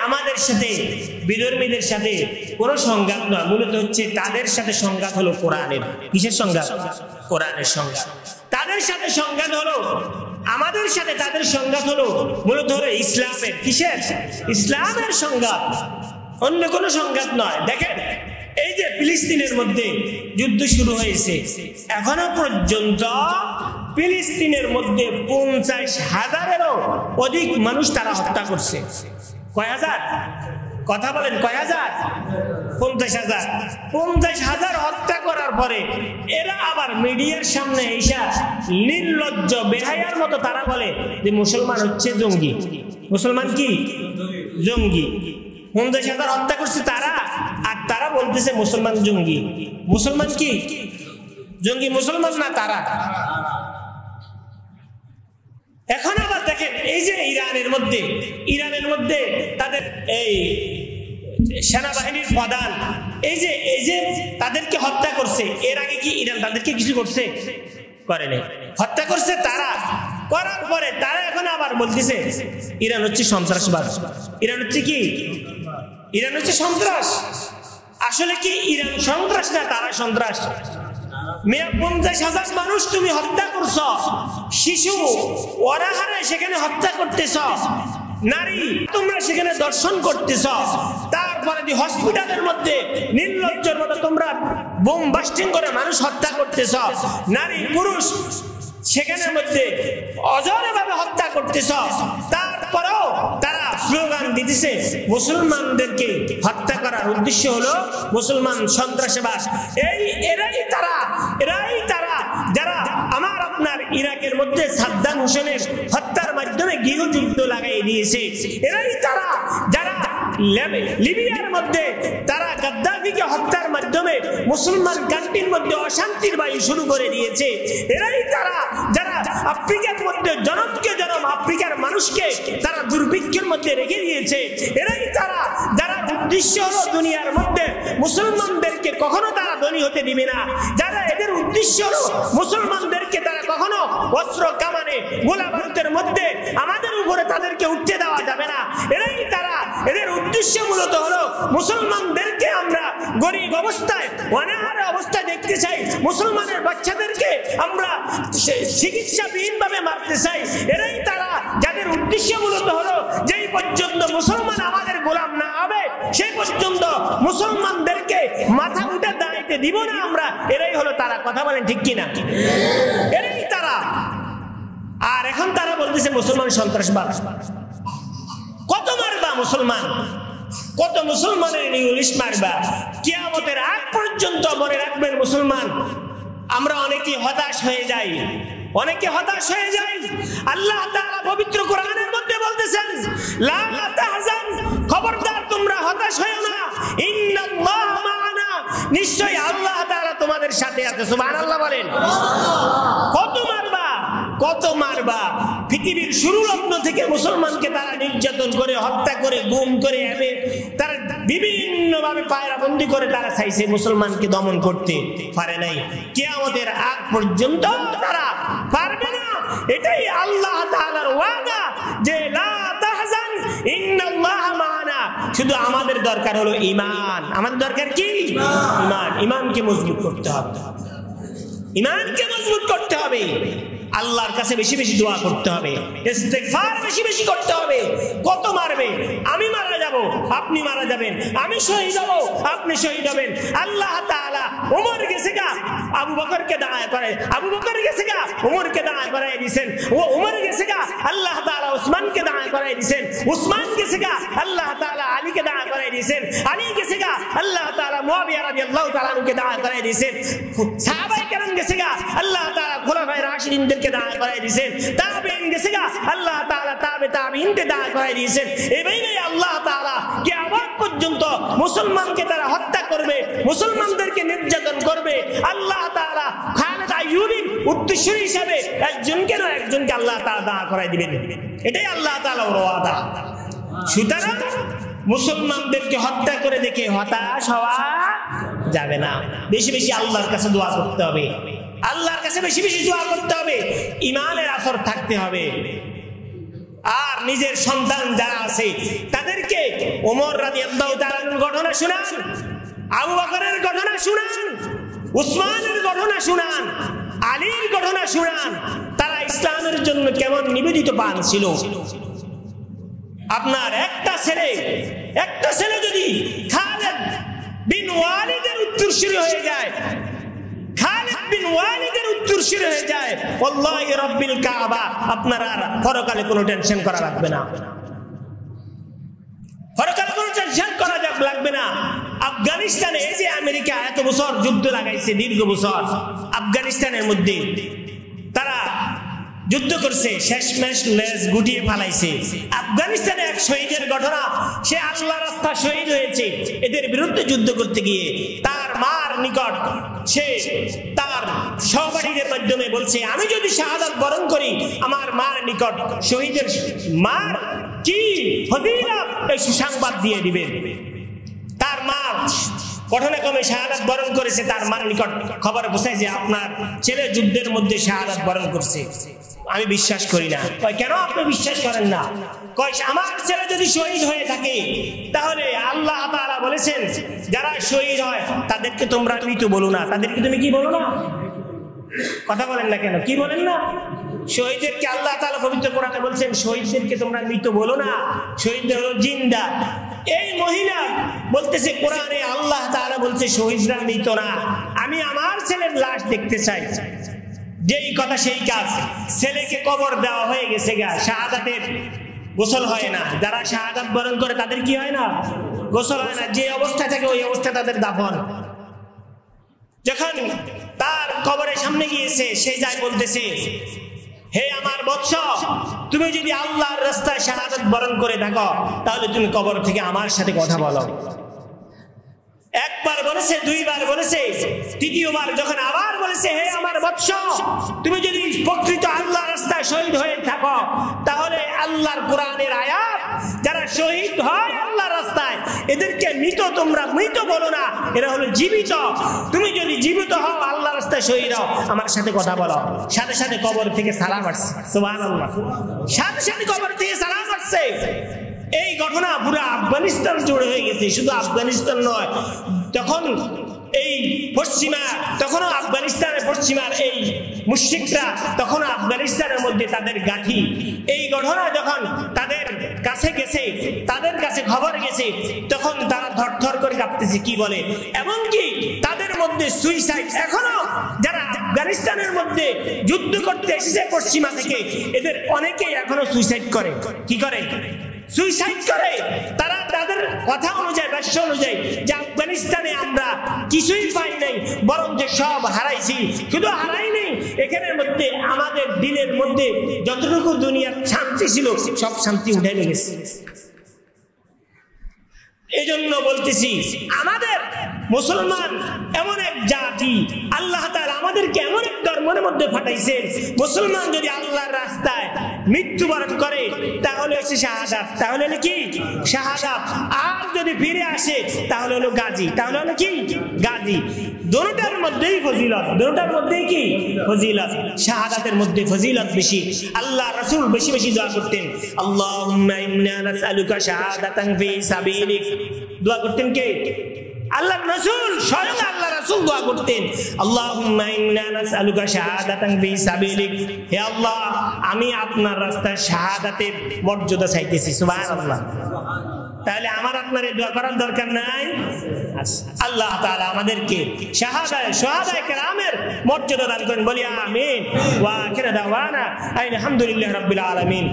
আমাদের সাথে বিধর্মীদের সাথে কোনো সংঘাত নয়, মূলত হচ্ছে তাদের সাথে সংঘাত হলো কোরআনের। কিসের সংঘাত? কোরআনের সংঘাত। তাদের সাথে সংঘাত হলো, আমাদের সাথে তাদের সংঘাত হলো মূলত হলো ইসলামের। কিসের? ইসলামের সংঘাত, অন্য কোনো সংঘাত নয়। দেখেন, এই যে ফিলিস্তিনের মধ্যে যুদ্ধ শুরু হয়েছে, এখনো পর্যন্ত ফিলিস্তিনের মধ্যে 50,000-এরও অধিক মানুষ তারা হত্যা করছে। কয় হাজার? কথা বলেন, কয় হাজার? 50,000। 50,000 হত্যা করার পরে এরা আবার মিডিয়ার সামনে এসে নির্লজ্জ বেহায়ার মতো তারা বলে যে মুসলমান হচ্ছে জঙ্গি। মুসলমান কি? জঙ্গি। 50,000 হত্যা করছে তারা, আর তারা বলতেছে মুসলমান জঙ্গি। মুসলমান কি? জঙ্গি। মুসলমান না তারা। এখন আবার দেখেন, এই যে ইরানের মধ্যে তাদের এই সেনাবাহিনীর প্রধান এই যে তাদেরকে হত্যা করছে, এর আগে কি ইরান তাদেরকে কিছু করছে? করে নাই। হত্যা করছে তারা, করার পরে তারা এখন আবার বলতেছে ইরান হচ্ছে সন্ত্রাসবাদ। ইরান হচ্ছে কি? ইরান হচ্ছে সন্ত্রাস। আসলে কি ইরান সন্ত্রাস না তারা সন্ত্রাস? 50,000 মানুষ তুমি হত্যা করছ, শিশু অনাহারে সেখানে হত্যা করতেছ, নারী তোমরা সেখানে দর্শন করতেছ, তারপরে হসপিটালের মধ্যে নির্লজ্জের মতো তোমরা বোম বাস্টিং করে মানুষ হত্যা করতেছ, নারী পুরুষ সেখানের মধ্যে অজরভাবে হত্যা করতেছ, তারপরেও তারা স্লোগান দিতেছে মুসলমানদেরকে হত্যা করার উদ্দেশ্য হলো মুসলমান সন্ত্রাসবাদ। এরাই তারা যারা আমার আপনার ইরাকের মধ্যে সাদ্দাম হোসেনের হত্যার মাধ্যমে গৃহযুদ্ধ লাগাই দিয়েছে। এরাই তারা যারা লিবিয়ার মধ্যে তারা গাদ্দাফিকে হত্যার মাধ্যমে মুসলমান কান্ট্রির মধ্যে অশান্তির বায়ু শুরু করে দিয়েছে। এরাই তারা যারা আফ্রিকার মধ্যে জনমকে জনম আফ্রিকার মানুষকে তারা দুর্ভিক্ষের মধ্যে রেখে দিয়েছে। এরাই তারা যারা উদ্দেশ্য হলো দুনিয়ার মধ্যে মুসলমানদেরকে কখনো তারা ধনী হতে দিবে না, যারা এদের উদ্দেশ্য হলো মুসলমানদেরকে তারা কখনো অস্ত্র কামানে গোলা বারুদের মধ্যে আমাদের উপরে তাদেরকে উঠতে দেওয়া যাবে না। এরাই তারা, এদের উদ্দেশ্য মূলত হলো মুসলমানদেরকে আমরা গরিব অবস্থায় অনাহারে অবস্থায় দেখতে চাই, মুসলমানের বাচ্চাদেরকে আমরা চিকিৎসাবিহীন ভাবে মারতে চাই। এরাই তারা যাদের উদ্দেশ্য মূলত হলো যেই পর্যন্ত মুসলমান আমাদের গোলাম না হবে সেই পর্যন্ত মুসলমানদেরকে মাথা উঠে দাঁড়াইতে দিব না আমরা। এরাই হলো তারা। কথা বলেন ঠিক কিনা? এরাই তারা। আর এখন তারা বলতেছে মুসলমান সন্ত্রাসবাদ। কত মারবা মুসলমান? কত মুসলমানের ইংলিশ মারবা? কিয়ামতের আগ পর্যন্ত মনে রাখবেন মুসলমান। আমরা অনেকে হতাশ হয়ে যাই, আল্লাহ তাআলা পবিত্র কোরআনের মধ্যে বলতেছেন লা তাহজান, খবরদার তোমরা হতাশ হয়ো না, ইন্নাল্লাহ মা'ানা, নিশ্চয়ই আল্লাহ তাআলা তোমাদের সাথে আছে। সুবহানাল্লাহ বলেন। কত মারবা? পৃথিবীর শুরু লগ্ন থেকে মুসলমানকে তারা নির্যাতন করে, হত্যা করে, গুম করে, তারা বিভিন্ন ভাবে পায়রাবন্দি করে তারা চাইছে মুসলমানকে দমন করতে, পারে নাই। কিয়ামতের আগ পর্যন্ত তারা পারবে না। এটাই আল্লাহ তাআলার ওয়াদা যে লা তাহজান ইন্নাল্লাহ মা'ানা। শুধু আমাদের দরকার হলো ঈমান। আমাদের দরকার কি? ঈমান। ঈমানকে মজবুত করতে হবে, ঈমানকে মজবুত করতে হবে। আল্লাহর কাছে বেশি বেশি দোয়া করতে হবে, ইস্তেগফার বেশি বেশি করতে হবে। কত মারবে? আমি মারা যাব, আপনি মারা যাবেন, আমি শহীদ হব, আপনি শহীদ হবেন। আল্লাহ তাআলা ওমর গেছে গা, আবু বকরকে দাঁড়ায় করে, আবু বকর গেছে গা, ওমরকে দাঁড়ায় করায় দিয়েছেন। ওমর গেছে গা, আল্লাহ তাআলা উসমানকে দাঁড়ায় করায় দিয়েছেন। উসমান গেছে গা, আল্লাহ তাআলা আলীকে দাঁড়ায় করায় দিয়েছেন। আলী গেছে গা, আল্লাহ তাআলা মুআবিয়া রাদিয়াল্লাহু তাআলা আনহুকে দাঁড়ায় করায় দিয়েছেন। সাহাবায়ে কেরাম গেছে গা, আল্লাহ তাআলা খুলাফায়ে রাশিদিনদেরকে দাঁড়ায় করায় দিয়েছেন। তাবেঈন গেছে গা, আল্লাহ তাআলা তাবেঈনকে দাঁড়ায় করায় দিয়েছেন। এইভাবেই আল্লাহ তাআলা কিয়ামত পর্যন্ত মুসলমানকে তারা হত্যা করবে, মুসলমানদেরকে নির্যাতন করবে। আল্লাহ তাআলা খালেদ আইয়ুবীর উত্তরসূরি হিসাবে একজনকে আল্লাহ তাআলা দাঁড় করায় দিবেন। এটাই আল্লাহ তাআলার ওয়াদা। সুতরাং মুসলমানদেরকে হত্যা করে দেখে হতাশ হওয়া যাবে না। বেশি বেশি আল্লাহর কাছে দোয়া করতে হবে, আল্লাহর কাছে বেশি বেশি দোয়া করতে হবে, ঈমানের আসর থাকতে হবে। আর নিজের সন্তান যারা আছে তাদেরকে ওমর রাদিয়াল্লাহু তাআলার ঘটনা শুনান, আবু বকরের ঘটনা শুনান, উসমানের ঘটনা শুনান, আলীর ঘটনা শুনান, তারা ইসলামের জন্য কেমন নিবেদিত প্রাণ ছিল। আপনার একটা ছেলে যদি খালিদ বিন ওয়ালিদের উত্তরসূরি হয়ে যায়, খালিদ বিন ওয়ালিদের উত্তরসূরি হয়ে যায়, আল্লাহি রাব্বিল কাবা, আপনার আর পরকালে কোনো টেনশন করা লাগবে না, পরকালে কোনো টেনশন করা লাগবে না। আফগানিস্তানে এই যে আমেরিকা এত বছর যুদ্ধ লাগাইছে, দীর্ঘ বছর আফগানিস্তানের মধ্যে তারা যুদ্ধ করছে, শেষমেশ লেজ গুটিয়ে পালাইছে। আফগানিস্তানে এক শহীদের ঘটনা, সে আল্লাহর রাস্তায় শহীদ হয়েছে এদের বিরুদ্ধে যুদ্ধ করতে গিয়ে। তার মার নিকট সে তার সহপাঠীদের মাধ্যমে বলছে, আমি যদি শাহাদাত বরণ করি আমার মার নিকট শহীদের মার কি ফজিলত এই সুসংবাদ দিয়ে দিবেন। তার মা ঘটনাক্রমে শাহাদাত বরণ করেছে, তার মার নিকট খবর পৌঁছায় যে আপনার ছেলে যুদ্ধের মধ্যে শাহাদাত বরণ করছে। আমি বিশ্বাস করি না। কয় কেন আপনি বিশ্বাস করেন না? কয় আমার ছেলে যদি শহীদ হয়ে থাকে তাহলে আল্লাহ তাআলা বলেছেন যারা শহীদ হয় তাদেরকে তোমরা মৃত বলো না। তাদেরকে তুমি কি বলো না? কথা বলেন না কেন? কি বলেন না? শহীদদেরকে আল্লাহ তাআলা পবিত্র কোরআনে বলছেন শহীদদেরকে তোমরা মৃত বলো না, শহীদদের হলো জিন্দা। এই মহিলা বলতেছে কোরআনে আল্লাহ তাআলা বলছে শহীদরা মৃত না, আমি আমার ছেলের লাশ দেখতে চাই। যেই কথা সেই কাজ, ছেলেকে কবর দেওয়া হয়ে গেছে গা, শাহাদাতের গোসল হয় না। যারা শাহাদাত বরণ করে তাদের কি হয় না? গোসল হয় না। যে অবস্থা থাকে ওই অবস্থা তাদের দাফন। যখন তার কবরের সামনে গিয়েছে সে যায় বলতেছে, হে আমার বৎস, তুমি যদি আল্লাহর রাস্তায় শাহাদাত বরণ করে থাকো তাহলে তুমি কবর থেকে আমার সাথে কথা বলো। একবার বলেছে, দুইবার বলেছে, তৃতীয়বার যখন আবার বলেছে, হে আমার বৎস, তুমি যদি প্রকৃত আল্লাহর রাস্তায় শহীদ হয়ে থাকো তাহলে আল্লাহর কোরআনের আয়াত, যারা শহীদ হয় আল্লাহর রাস্তায় এদেরকে মৃত তোমরা মৃত বলো না, এরা হলো জীবিত। তুমি যদি জীবিত হও আল্লাহর রাস্তায় শহীদ হও আমার সাথে কথা বলো। সাথে সাথে কবর থেকে সালাম আসছে, সুবহানাল্লাহ, সাথে সাথে কবর থেকে সালাম আসছে। এই ঘটনা পুরো আফগানিস্তান জুড়ে হয়ে গেছে। শুধু আফগানিস্তান নয়, তখন এই পশ্চিমা, তখনও আফগানিস্তানের পশ্চিমার এই মুশরিকরা তখন আফগানিস্তানের মধ্যে তাদের গাঁথি। এই ঘটনা যখন তাদের কাছে গেছে, তাদের কাছে খবর গেছে, তখন তারা থরথর করে কাঁপতেছে। কি বলে? এমনকি তাদের মধ্যে সুইসাইড, এখনো যারা আফগানিস্তানের মধ্যে যুদ্ধ করতে এসেছে পশ্চিমা থেকে, এদের অনেকেই এখনো সুইসাইড করে। কি করে? সুইসাইড করে। তারা তাদের কথা অনুযায়ী, ভাষ্য অনুযায়ী, যে আফগানিস্তানে আমরা কিছুই পাই নাই, বরং যে সব হারাইছি। শুধু হারাই নেই, এখানের মধ্যে আমাদের দিনের মধ্যে যতটুকু দুনিয়ার শান্তি ছিল সব শান্তি উঠে গেছে। এই জন্য বলতেছি আমাদের মুসলমান এমন এক জাতি, আল্লাহ তাআলা আমাদেরকে এমন এক ধর্মের মধ্যে পাঠাইছেন, মুসলমান যদি আল্লাহর রাস্তায় মৃত্যুবরণ করে তাহলে হচ্ছে শাহাদাত, তাহলে হলো কি? শাহাদাত। আর যদি ফিরে আসে তাহলে হলো গাজী, তাহলে হলো কি? গাজী। দুটোটার মধ্যেই ফজিলত, দুটোটার মধ্যেই কি? ফজিলত। শাহাদাতের মধ্যে ফজিলত বেশি। আল্লাহ রাসূল বেশি বেশি দোয়া করতেন, আল্লাহুম্মা ইন্না নাসআলুকা শাহাদাতান ফি সাবিলিক। দোয়া করতেন কে? আল্লাহ রাসূল, স্বয়ং আল্লাহ রাসূল দোয়া করতেন, আল্লাহুম্মা ইন্না নাসআলুকা শাহাদাতান ফি সাবিলিক। হে আল্লাহ, আমি আপনার রাস্তায় শাহাদাতের মর্যাদা চাইতেছি। সুবহানাল্লাহ। তাহলে আমার আপনার এই দোয়া করার দরকার নাই। আল্লাহ তাআলা আমাদেরকে শাহাদায়ে কেরামের মর্যাদা দান করেন। বলি আমিন। ওয়া আখিরু দাওয়ানা আলহামদুলিল্লাহি রাব্বিল আলামিন।